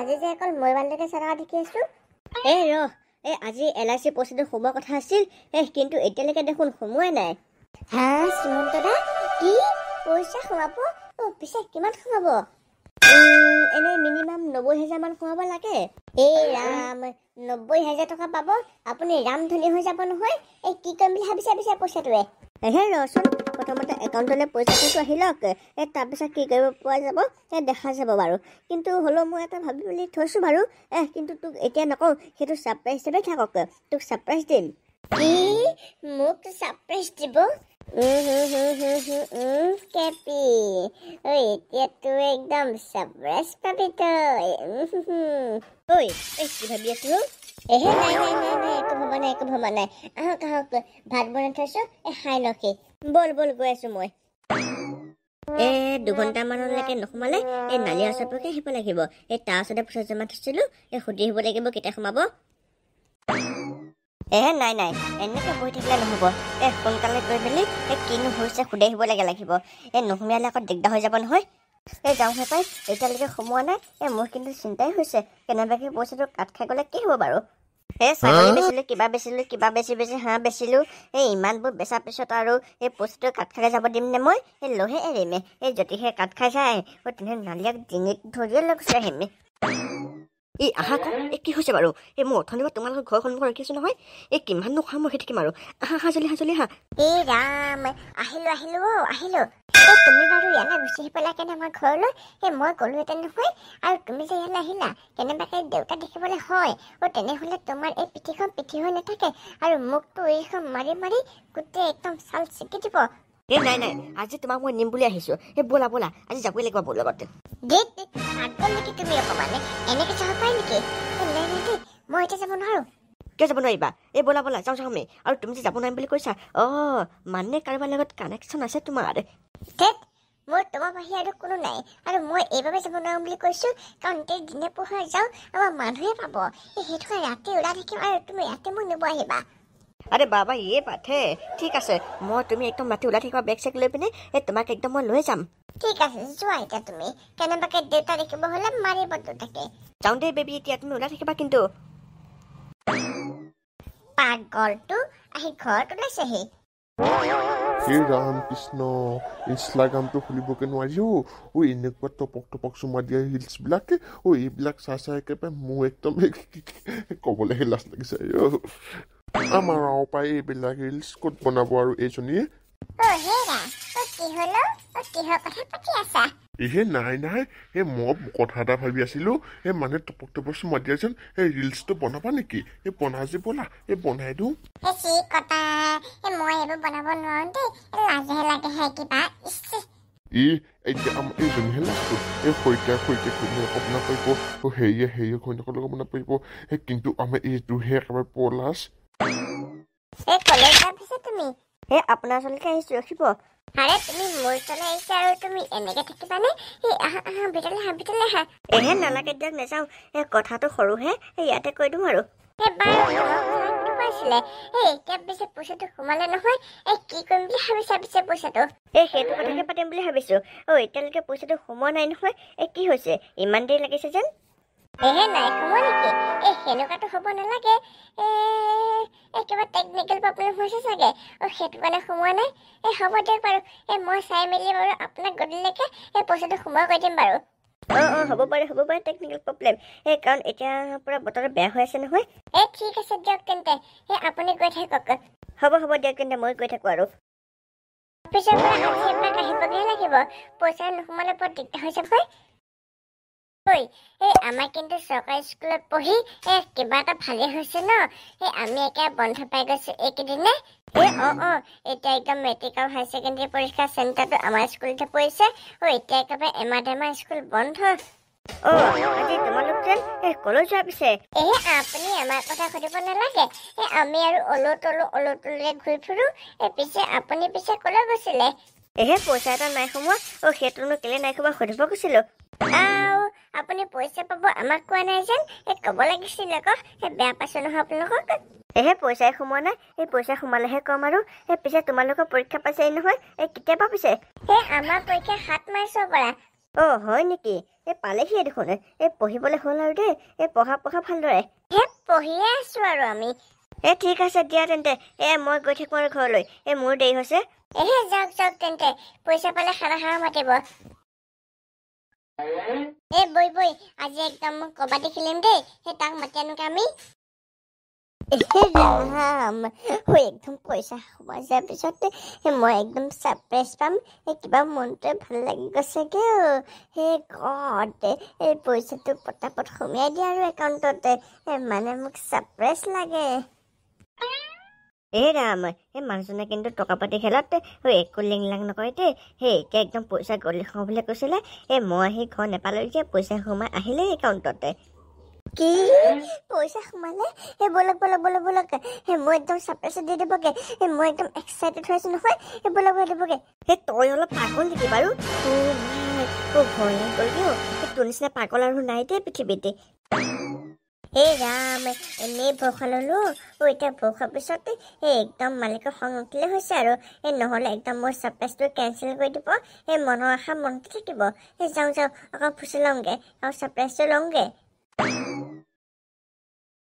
আজি যে অকল মোবাইলটোকে চাই থকা দেখি আছো। আজি LIC পইচাটো সোমোৱাৰ কথা আছিল, কিন্তু এতিয়ালৈকে দেখোন সোমোৱাই নাই। হা শ্ৰীমন্ত দা, কি পইচা সোমাব? পিছে কিমান সোমাব? এনে মিনিমাম 90,000 মান সোমাব লাগে। এই ৰাম, 90,000 টকা পাব? আপুনি ৰামধনী হৈ যাব নহয়। কি কৰিম বুলি ভাবিছে পইচাটোৱে? ৰচোন, প্ৰথমতে একাউণ্টলৈ পইচাটো আহি লওক, তাৰপিছত কি কৰিব পোৱা যাব দেখা যাব বাৰু। কিন্তু হ'লেও মই এটা ভাবি মেলি থৈছোঁ বাৰু। কিন্তু তোক এতিয়া নকওঁ, সেইটো ছাৰপ্ৰাইজ হিচাপে থাকক। তোক ছাৰপ্ৰাইজ দিম। কি মোক ছাৰপ্ৰাইজ দিব? কেপি, এতিয়াতো একদম ছাৰপ্ৰাইজ পাবি তই। কি ভাবি আছো? নাই, একো ভবা নাই। আহক ভাত বনাই থৈছো, খাই লওঁকে। বল গৈ আছো মই। 2 ঘণ্টামানলৈকে নোসোমালে নালিয়া ওচৰলৈকে আহিব লাগিব। তাৰ ওচৰতে পইচা জমা থৈছিলো, সুধি আহিব লাগিব কেতিয়া সোমাব। নাই, এনেকে বহি থাকিলে নহ'ব। সোনকালে গৈ মেলি কিনো হৈছে সুধি আহিব লাগিব। নোসোমালে আকৌ দিগদাৰ হৈ যাব নহয়। যাওঁহে পাই, এতিয়ালৈকে সোমোৱা নাই। মোৰ কিন্তু চিন্তাই হৈছে, কেনেবাকে পইচাটো কাট খাই গ'লে কি হ'ব বাৰু। ছাগলী বেচিলো, কিবা বেচি হাঁহ বেচিলো। ইমানবোৰ বেচাৰ পিছত আৰু পইচাটো কাট খাই যাব দিম নে মই? লৈহে এৰিমে। যদিহে কাট খাই যায়, তেনে নালিয়াক ডিঙিত ধৰিয়ে লৈ গুচি আহিমে। আহা আকৌ, কি হৈছে বাৰু? মই অথনিৰ পৰা তোমালোকৰ ঘৰ সন্মুখত ৰখি আছো নহয়। কিমাননো খাম ৰখি থাকিম আৰু। আহা জল্দি আহা। ৰাম, আহিলো। তুমি বাৰু ইয়ালৈ গুচি আহি পেলাই কেনে আমাৰ ঘৰলৈ মই গ'লোহেঁতেন নহয়। আৰু তুমি যে ইয়ালৈ আহিলা, কেনেবাকে দেউতা দেখিবলৈ হয়। তেনেহ'লে তোমাৰ এই পিঠি হৈ নাথাকে, আৰু মোকতো এইখন মাৰি গোটেই একদম ছাল ছিগি দিব। নাই, আজি তোমাক মই নিম বুলি আহিছো। ব'লা, আজি যাবই লাগিব মোৰ লগতে। নেকি তুমি অকমান এনেকে চাব পাই নেকি? নাই দেই, মই এতিয়া যাব নোৱাৰো। কিয় যাব নোৱাৰিবা? ব'লা যাওঁ আমি। আৰু তুমি যে যাব নোৱাৰিম বুলি কৈছা, মানে কাৰোবাৰ লগত কানেকশ্যন আছে তোমাৰ? মোৰ তোমাৰ বাহিৰে আৰু কোনো নাই। আৰু মই এইবাবে যাব নোৱাৰো বুলি কৈছো, কাৰণ এতিয়া দিনে পোহৰে যাওঁ, আমাৰ মানুহে পাব। সেইটো কাৰণে ৰাতি ওলাই থাকিম, আৰু তুমি ৰাতি মোক নিব আহিবা। আৰে বাবা, বাত হে। ঠিক আছে, তুমি একদম ৰাতি ওলাই থাকিবা বেগ চেগ লৈ পিনে। তোমাক একদম মই লৈ যাম। ঠিক আছে, যোৱা এতিয়া তুমি। কেনেবাকে দেউতা দেখিব হলে মাৰিব দেউতাকে। যাওঁ দেই বেবী, এতিয়া তুমি ওলাই থাকিবা কিন্তু। পাগলটো আহি ঘৰত ওলাইছেহি। হে ৰাম কৃষ্ণ, ইনষ্টাগ্ৰামটো খুলিবকে নোৱাৰি। এনেকুৱা টপক চুমা দিয়া হিলছ বিলাকে এইবিলাক চাই একেবাৰে মোৰ একদম কবলৈহে লাজ লাগিছে। আমাৰ পাই এইবিলাক ৰিলছ ক'ত বনাব আৰু এইজনীয়ে। নাই, মই কথা এটা ভাবি আছিলো। মানে টপক চুমা দিয়া যেন ৰিলছটো বনাবা নেকি? বনাই যে ব'লা, বনাই দিওঁ। মই এইবোৰ বনাব নোৱাৰো দেই, লাজহে লাগেহে কিবা। এইজনীহে লাজটো। সৈতে বনাব পাৰিব, হেৰিয়ে ঘৈণীয়েকৰ লগত বনাব পাৰিব। কিন্তু আমাৰ এইটোহে একেবাৰে পলাশ। তুমি আপোনাৰ ওচৰলৈকে আহিছো, ৰখিব। তুমি মোৰ ওচৰলৈ আহিছা আৰু তুমি এনেকে থাকিবানে? ভিতৰলৈ আহা। নালাগে দিয়ক, নাযাওঁ। কথাটো সৰুহে, ইয়াতে কৈ দিওঁ আৰু। পইচাটো সোমালে নহয়, কি কৰিম বুলি ভাবিছা পিছে পইচাটো? সেইটো কথাকে পাতিম বুলি ভাবিছো। এতিয়ালৈকে পইচাটো সোমোৱা নাই নহয়। কি হৈছে, ইমান দেৰি লাগিছে যেন? নাই সোমোৱা নেকি? সেনেকুৱাটো হ'ব নালাগে। কিবা টেকনিকেল প্ৰব্লেম হৈছে চাগে। সেইটো কাৰণে সোমোৱা নাই। হ'ব দিয়ক বাৰু। মই চাই মেলি বাৰু আপোনাক গধূলিলৈকে পইচাটো সোমোৱা কৰি দিম বাৰু। হ'ব পাৰে টেকনিকেল প্ৰব্লেম। কাৰণ এতিয়া পুৰা বতৰটো বেয়া হৈ আছে নহয়। ঠিক আছে দিয়ক তেন্তে, আপুনি গৈ থাকক। হ'ব দিয়ক তেন্তে, মই গৈ থাকো আৰু। পিছৰ পৰা আজি আপোনাক আহিবগৈহে লাগিব। পইচা নোসোমালে বৰ দিগদাৰ হৈ যাব। আমাৰ কিন্তু চৰকাৰী স্কুলত পঢ়ি কিবা এটা ভালেই হৈছে ন। আমি একেবাৰে বন্ধ পাই গৈছো এইকেইদিনে। এতিয়া একদম মেট্ৰিক আৰু হায়াৰ ছেকেণ্ডেৰী পৰীক্ষা চেণ্টাৰটো আমাৰ স্কুলতে পৰিছে। এতিয়া একেবাৰে এমাহ স্কুল বন্ধ। আজি তোমালোক যেন কলৈ যোৱা পিছে? আপুনি আমাৰ কথা সুধিব নালাগে। আমি আৰু অলৌ তলুৰে ঘূৰি ফুৰো। পিছে আপুনি কলৈ গৈছিলে? পইচা এটা নাই সোমোৱা। সেইটোনো কেলে নাই সোমোৱা সুধিব গৈছিলো। আপুনি পইচা পাব আমাক কোৱা নাই যেন, কব লাগিছিল আকৌ। বেয়া পাইছো নহয় আপোনালোকক। পইচাই সোমোৱা নাই। পইচা সোমালেহে কম আৰু। পিছে তোমালোকৰ পৰীক্ষা পাইছে নহয়, কেতিয়াবা পিছে? আমাৰ পৰীক্ষা 7 মাৰ্চৰ পৰা। অ' হয় নেকি? পালেহিয়ে দেখোন। পঢ়িবলৈ হ'ল আৰু দেই। পঢ়া ভালদৰে। পঢ়িয়ে আছো আৰু আমি। ঠিক আছে দিয়া তেন্তে। মই গৈ থাকো আৰু ঘৰলৈ। মোৰ দেৰি হৈছে। যাওক তেন্তে। পইচা পালে খানা মাতিব। বই আজি একদম কবাডী খেলিম দেই। তাক মাতি আনোগে আমি। একদম পইচা সোমাই যোৱাৰ পিছত মই একদম ছাৰপ্ৰাইজ পাম। কিবা মনটোৱে ভাল লাগি গৈছেগে। ঘৰত পইচাটো পটাপট সোমাই দিয়া আৰু একাউণ্টতে। মানে মোক ছাৰপ্ৰাইজ লাগে। ৰাম, মানুহজনে কিন্তু টকা পাতি খেলত একো লিংলাং নকৰে দেই। এতিয়া একদম পইচা গলি খাওঁ বুলি কৈছিলে। মই আহি ঘৰ নেপালৈকে পইচা সোমাই আহিলে একাউণ্টতে। কি পইচা সোমালে? বলক মই একদম ছাৰপ্ৰাইজ দি দিবগে। মই একদম এক্সাইটেড হৈ আছো নহয়। বলক দিবগে। তই অলপ পাগল নেকি বাৰু? ভয় লাগি গ'ল। তোৰ নিচিনা পাগল আৰু নাই দেই পৃথিৱীতে। ৰাম, এনেই ভৰসা ললো। এতিয়া ভৰসাৰ পিছত একদম মালিকৰ খং উঠিলে হৈছে আৰু। নহলে একদম মোৰ ছাৰপ্ৰাইজটো কেঞ্চেল কৰি দিব। মনৰ আশা মনতে থাকিব। যাওঁ অকণ ফুচি লওঁগে আৰু ছাৰপ্ৰাইজটো লওঁগে।